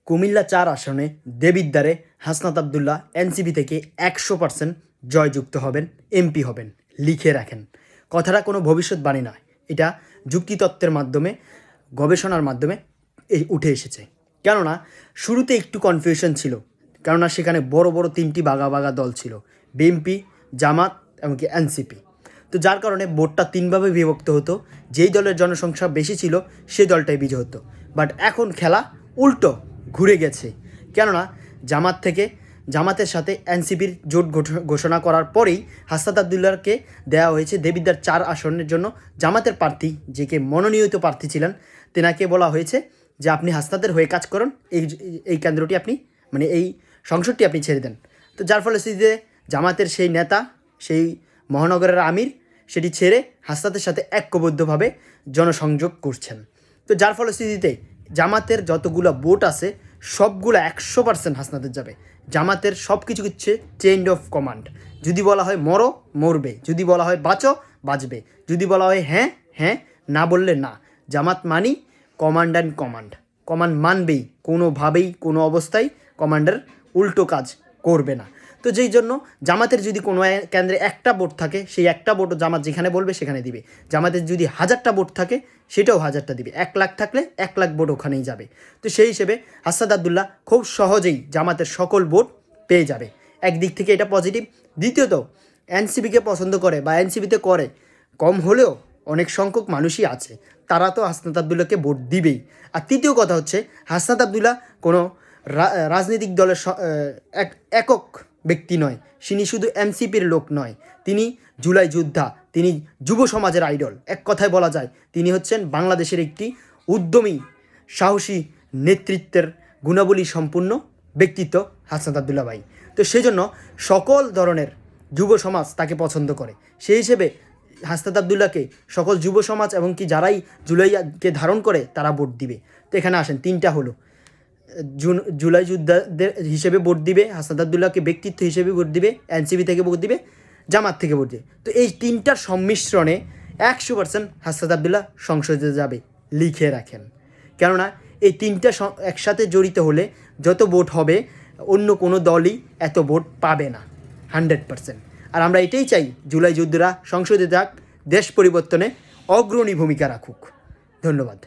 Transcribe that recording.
কুমিল্লা ৪ আসনে দেবিদ্বারে হাসনাত আবদুল্লাহ এনসিপি থেকে ১০০% জয়যুক্ত হবেন, এমপি হবেন। লিখে রাখেন, কথাটা কোনো ভবিষ্যৎবাণী নয়, এটা যুক্তিতত্ত্বের মাধ্যমে, গবেষণার মাধ্যমে উঠে এসেছে। কেননা শুরুতে একটু কনফিউশন ছিল, কেননা সেখানে বড় বড় 3টি বাঘা বাঘা দল ছিল, বিএনপি, জামাত এমনকি এনসিপি। তো যার কারণে ভোটটা 3ভাবে বিভক্ত হতো, যেই দলের জনসংখ্যা বেশি ছিল সেই দলটাই বিজয় হতো। বাট এখন খেলা উল্টো ঘুরে গেছে, কেননা জামাতের সাথে এনসিপির জোট ঘোষণা করার পরেই হাসনাত আবদুল্লাহকে দেওয়া হয়েছে দেবিদ্বার 4 আসনের জন্য। জামাতের প্রার্থী, যে কে মনোনীত প্রার্থী ছিলেন, তেনাকে বলা হয়েছে যে আপনি হাসনাতের হয়ে কাজ করুন, এই কেন্দ্রটি আপনি, মানে এই সংসদটি আপনি ছেড়ে দেন। তো যার ফলশ্রুতিতে জামাতের সেই নেতা, সেই মহানগরের আমির সেটি ছেড়ে হাসনাতের সাথে ঐক্যবদ্ধভাবে জনসংযোগ করছেন। তো যার ফলশ্রুতিতে জামাতের যতগুলো ভোট আছে সবগুলো 100% হাসনাতের যাবে। জামাতের সব কিছু হচ্ছে চেইন অফ কমান্ড। যদি বলা হয় মরো, মরবে; যদি বলা হয় বাঁচো, বাঁচবে; যদি বলা হয় হ্যাঁ, হ্যাঁ; না বললে না। জামাত মানি কমান্ড অ্যান্ড কমান্ড মানবেই, কোনোভাবেই কোনো অবস্থায় কমান্ডের উল্টো কাজ করবে না। তো যেই জন্য জামাতের যদি কোনো কেন্দ্রে একটা ভোট থাকে, সেই একটা ভোটও জামাত যেখানে বলবে সেখানে দিবে। জামাতের যদি 1000টা ভোট থাকে, সেটাও 1000টা দিবে। 1 লাখ থাকলে 1 লাখ ভোট ওখানেই যাবে। তো সেই হিসেবে হাসনাত আবদুল্লাহ খুব সহজেই জামাতের সকল ভোট পেয়ে যাবে। একদিক থেকে এটা পজিটিভ। দ্বিতীয়ত, এনসিপিকে পছন্দ করে বা এনসিপিতে করে কম হলেও অনেক সংখ্যক মানুষই আছে, তারা তো হাসনাত আবদুল্লাহকে ভোট দিবেই। আর তৃতীয় কথা হচ্ছে, হাসনাত আবদুল্লাহ কোনো রাজনৈতিক দলের একক ব্যক্তি নয়, তিনি শুধু এনসিপির লোক নয়, তিনি জুলাই যোদ্ধা, তিনি যুব সমাজের আইডল। এক কথায় বলা যায় তিনি হচ্ছেন বাংলাদেশের একটি উদ্যমী, সাহসী নেতৃত্বের গুণাবলী সম্পূর্ণ ব্যক্তিত্ব হাসনাত আবদুল্লাহ ভাই। তো সেই জন্য সকল ধরনের যুব সমাজ তাকে পছন্দ করে। সেই হিসেবে হাসনাত আবদুল্লাহকে সকল যুব সমাজ এবং কি যারাই জুলাইকে ধারণ করে তারা ভোট দিবে। তো এখানে আসেন, 3টা হলো, জুলাই যোদ্ধাদের হিসেবে ভোট দিবে, হাসনাত আবদুল্লাহকে ব্যক্তিত্ব হিসেবে ভোট দিবে, এনসিপি থেকে ভোট দিবে, জামাত থেকে ভোট দিবে। তো এই 3টার সম্মিশ্রণে 100% হাসনাত আবদুল্লাহ সংসদে যাবে। লিখে রাখেন, কেননা এই 3টা একসাথে জড়িত হলে যত ভোট হবে অন্য কোনো দলই এত ভোট পাবে না, 100%। আর আমরা এটাই চাই, জুলাই যোদ্ধারা সংসদে যাক, দেশ পরিবর্তনে অগ্রণী ভূমিকা রাখুক। ধন্যবাদ।